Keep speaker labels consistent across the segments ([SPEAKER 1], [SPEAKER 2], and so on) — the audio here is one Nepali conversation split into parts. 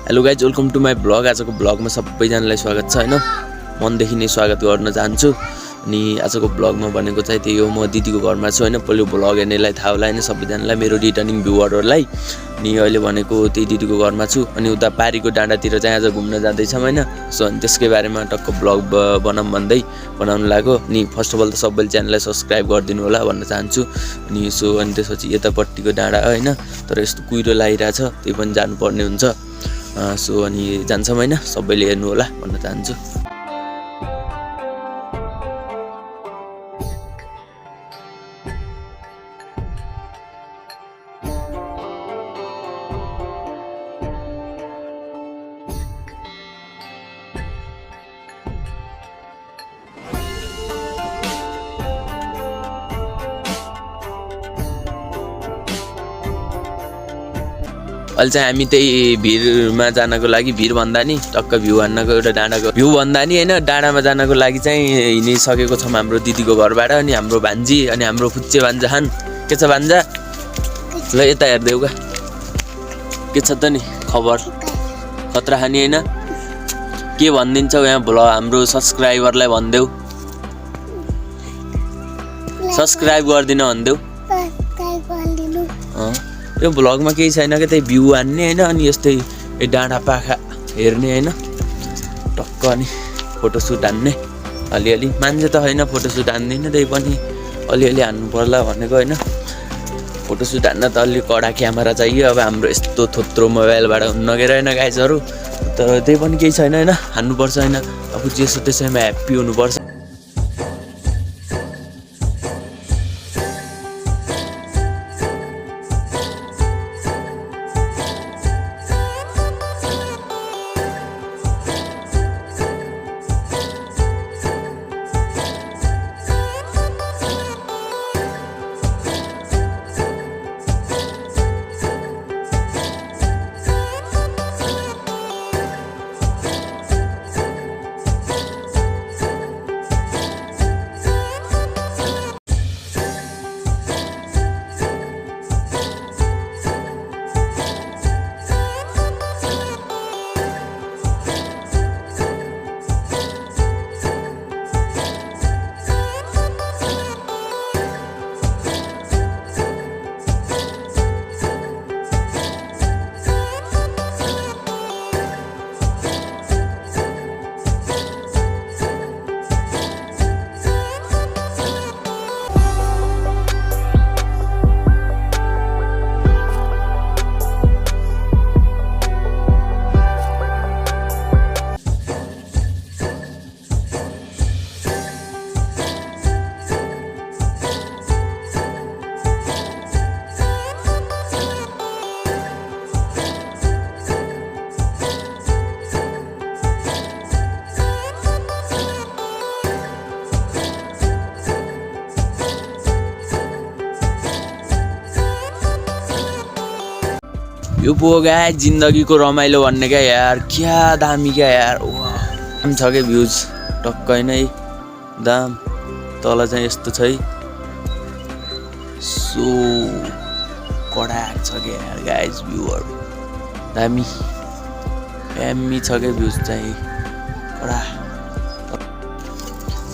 [SPEAKER 1] Hello guys, welcome to my blog. आजको ब्लगमा सबैजनालाई स्वागत छ हैन। मनदेखि नै स्वागत गर्न चाहन्छु। अनि आजको ब्लगमा भनेको चाहिँ त्यही हो, म दिदीको घरमा छु हैन। पहिलो ब्लग हेर्नेलाई थाहा होला हैन, सबैजनालाई, मेरो रिटर्निङ भ्युअरहरूलाई। अनि अहिले भनेको त्यही दिदीको घरमा छु। अनि उता पारीको डाँडातिर चाहिँ आज घुम्न जाँदैछौँ हैन। सो अनि त्यसकै बारेमा टक्क ब्लग बनाउनु लाग्यो। अनि फर्स्ट अफ अल त सबैले च्यानललाई सब्सक्राइब गरिदिनु होला भन्न चाहन्छु। अनि त्यसपछि यतापट्टिको डाँडा हैन, तर यस्तो कुहिरो लागिरहेछ, त्यही पनि जानुपर्ने हुन्छ। अनि जान्छौँ हैन, सबैले हेर्नु होला भन्न चाहन्छु। अहिले चाहिँ हामी त्यही भिरमा जानको लागि, भिर भन्दा नि टक्क भ्यू हान्नको, एउटा डाँडाको भ्यू भन्दा नि हैन, डाँडामा जानको लागि चाहिँ हिँडिसकेको छौँ हाम्रो दिदीको घरबाट। अनि हाम्रो भान्जी अनि हाम्रो फुच्चे भान्जा खान के छ भान्जा, ल यता हेर्देऊ का के छ त नि खबर, खतरा खानी हैन, के भनिदिन्छौ यहाँ हाम्रो सब्सक्राइबरलाई भनिदेऊ, सब्सक्राइब गरिदिन भनिदेऊ। यो ब्लगमा केही छैन क्या, त्यही भ्यू हान्ने हैन, अनि यस्तै डाँडा पाखा हेर्ने हैन, टक्क अनि फोटोसुट हान्ने अलिअलि। मान्छे त होइन फोटोसुट हान्दैन, त्यही पनि अलिअलि हान्नु पर्ला भनेको हैन। फोटोसुट हान्न त अलि कडा क्यामेरा चाहियो। अब हाम्रो यस्तो थोत्रो मोबाइलबाट हुन्न के रहेन गाइजहरू, तर त्यही पनि केही छैन हैन, हान्नुपर्छ हैन। अब जेसो त्यसैमा ह्याप्पी हुनुपर्छ। यो पो गाइस जिन्दगीको रमाइलो भन्ने क्या यार, क्या दामी क्या यार, दाम छ क्या भ्युज टक्कै नै दाम। तल चाहिँ यस्तो छ है, सो कडा छ क्या यार गाइस, भ्यूहरू दामी दामी छ क्या भ्युज चाहिँ कडा।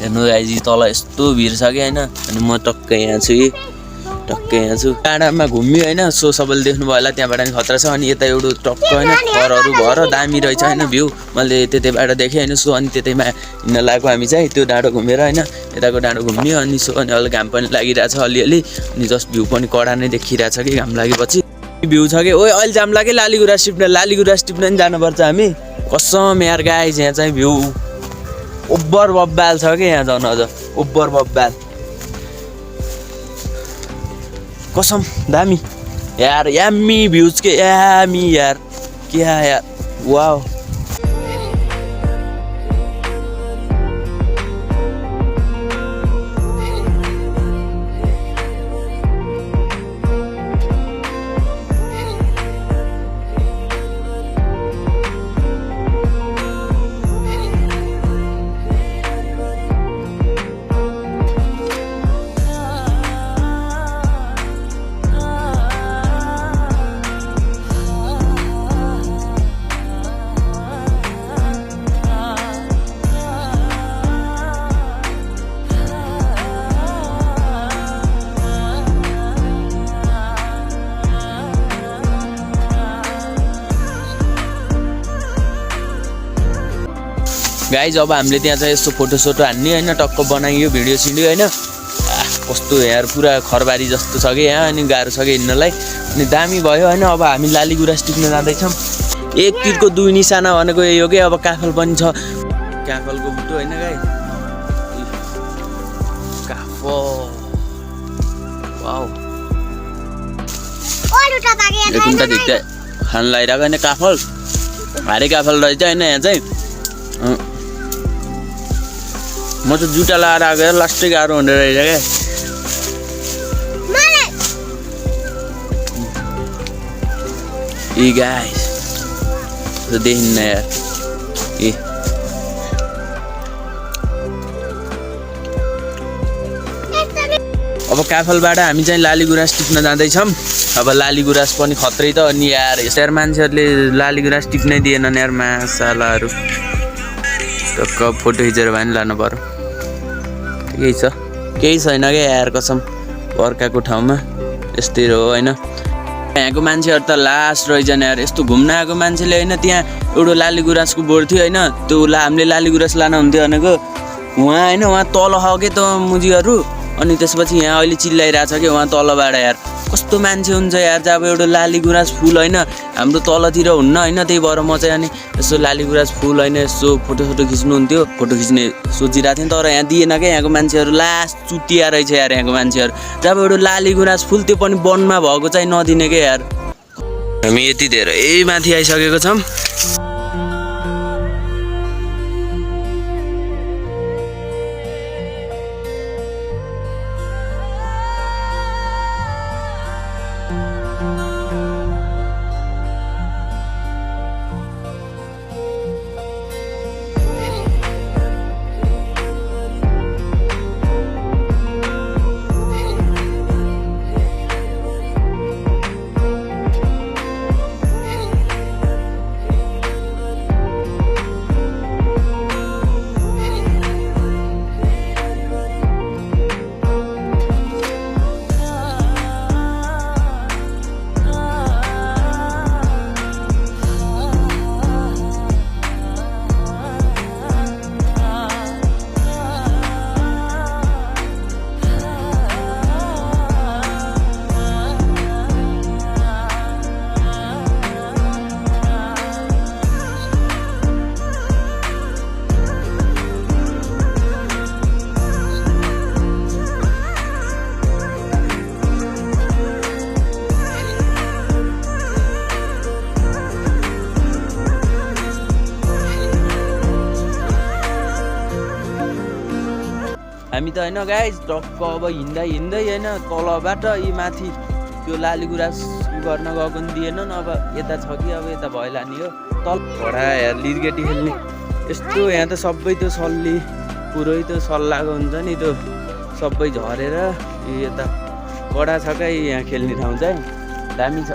[SPEAKER 1] हेर्नु गाइस तल यस्तो भिड छ क्या हैन। अनि म टक्कै यहाँ छु, डाँडामा घुम्यो हैन। सो सबैले देख्नुभयो होला, त्यहाँबाट नि खतरा छ। अनि यता एउटा टक्क हैन घरहरू भएर दामी रहेछ हैन भ्यू, मैले त्यतैबाट देखेँ हैन। सो अनि त्यतैमा हिँड्न लाग्यो हामी चाहिँ, त्यो डाँडो घुमेर हैन, यताको डाँडो घुम्यो। अनि सो अनि अलि घाम पनि लागिरहेछ अलिअलि, अनि जस्ट भ्यू पनि कडा नै देखिरहेछ कि घाम लागेपछि। भ्यू छ कि ओइ अहिले जाम लाग्यो, लालीगुराँस टिप्न नि जानुपर्छ हामी, कसम यार गाइस। यहाँ चाहिँ भ्यू ओभर बब्बाल छ कि, यहाँ जाउन अझ ओभर बब्बाल कसम दामी यार, यामी भ्यूज के यामी यार, क्या यार वाओ। गाइज अब हामीले त्यहाँ चाहिँ यस्तो फोटोसोटो हान्ने होइन, टक्क बनाइयो भिडियो सिडियो होइन। कस्तो यार पुरा खरबारी जस्तो छ कि यहाँ, अनि गाह्रो छ कि हिँड्नलाई, अनि दामी भयो होइन। अब हामी लाली गुराँस टिप्न जाँदैछौँ। एक तिरको दुई निशाना भनेको यही हो कि अब काफल पनि छ, काफलको बुटो होइन गाई, काफल वाउ एकउन्टा देख्दै खान लगाइरहेको होइन काफल, भारी काफल रहेछ होइन। यहाँ चाहिँ म त जुत्ता लगाएर आएको लास्टै गाह्रो हुँदो रहेछ क्या। ए गाइस देखिन्न यार ए अब काफलबाट हामी चाहिँ लाली गुराँस टिप्न जाँदैछौँ। अब लाली गुराँस पनि खत्रै त, अनि यार यार मान्छेहरूले लाली गुराँस टिप्नै दिएनन् यार मासालाहरू। टक्क फोटो खिचेर भए पनि लानु पर्यो, केही छ केही छैन क्या यार कसम। अर्काको ठाउँमा यस्तै हो होइन। यहाँको मान्छेहरू त लास्ट रहेछन् यार। यस्तो घुम्न आएको मान्छेले होइन त्यहाँ एउटा लाली गुराँसको बोर्ड थियो होइन, त्यो हामीले लाली गुराँस लानु हुन्थ्यो भनेको उहाँ होइन, उहाँ तल खाओ के त मुजीहरू। अनि त्यसपछि यहाँ अहिले चिल्लाइरहेछ कि उहाँ तलबाट यार। कस्तो मान्छे हुन्छ यार, जब एउटा लाली गुराँस फुल होइन हाम्रो तलतिर हुन्न होइन। त्यही भएर म चाहिँ अनि यसो लाली गुराँस फुल होइन यसो फोटोसोटो खिच्नुहुन्थ्यो, फोटो खिच्ने सोचिरहेको थिएँ। तर यहाँ दिएन क्या यहाँको मान्छेहरू, लास्ट चुतिया रहेछ यार यहाँको मान्छेहरू। जब एउटा लाली गुराँस फुल त्यो पनि वनमा भएको चाहिँ नदिने क्या यार। हामी यति धेरै माथि आइसकेको छौँ। हामी त होइन गाइस टक्क अब हिँड्दै होइन तलबाट यी माथि त्यो लाली गुराँस गर्न गएको नि दिएनन्। अब यता छ कि अब यता भइला नि हो तल घोडा यार लिरकेटी खेल्ने यस्तो। यहाँ त सबै त्यो सल्ली पुरै त्यो सल्लाको हुन्छ नि, त्यो सबै झरेर यता कडा छ क्या यहाँ खेल्ने ठाउँ चाहिँ दामी छ।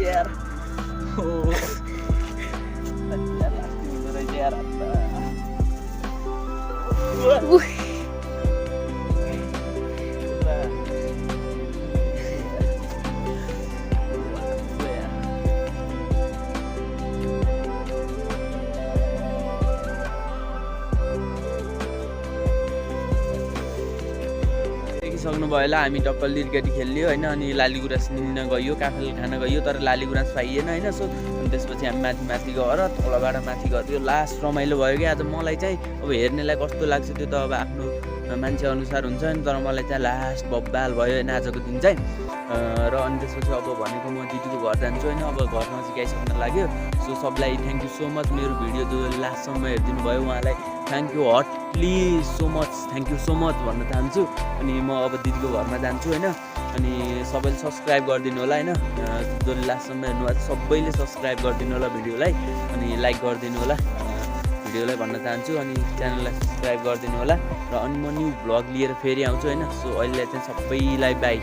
[SPEAKER 1] यार सक्नुभयो होला। हामी टक्क लिरकेटी खेल्यो होइन, अनि लाली गुराँस निन्न गयो, काफल खान गयो, तर लाली गुराँस पाइएन होइन। सो अनि त्यसपछि हामी माथि गएर तलबाट माथि गयो। लास्ट रमाइलो भयो कि आज मलाई चाहिँ। अब हेर्नेलाई कस्तो लाग्छ त्यो त अब आफ्नो मान्छे अनुसार हुन्छ नि, तर मलाई चाहिँ लास्ट बब्बाल भयो होइन आजको दिन चाहिँ। र अनि त्यसपछि अब भनेको म दिदीको घर जान्छु होइन, अब घरमा सिकाइसक्न लाग्यो। सो सबलाई थ्याङ्क यू सो मच, मेरो भिडियो जो लास्टसम्म हेरिदिनु भयो उहाँलाई thank you Hatli so much, thank you so much भन्न चाहन्छु। अनि म अब दिदीको घरमा जान्छु होइन, अनि सबैले सब्सक्राइब गरिदिनु होला होइन, जसले लास्टसम्म हेर्नु भएको सबैले सब्सक्राइब गरिदिनु होला भिडियोलाई, अनि लाइक गरिदिनु होला भिडियोलाई भन्न चाहन्छु। अनि च्यानललाई सब्सक्राइब गरिदिनु होला। र अनि म न्यू भ्लग लिएर फेरि आउँछु होइन। सो अहिले चाहिँ सबैलाई बाई।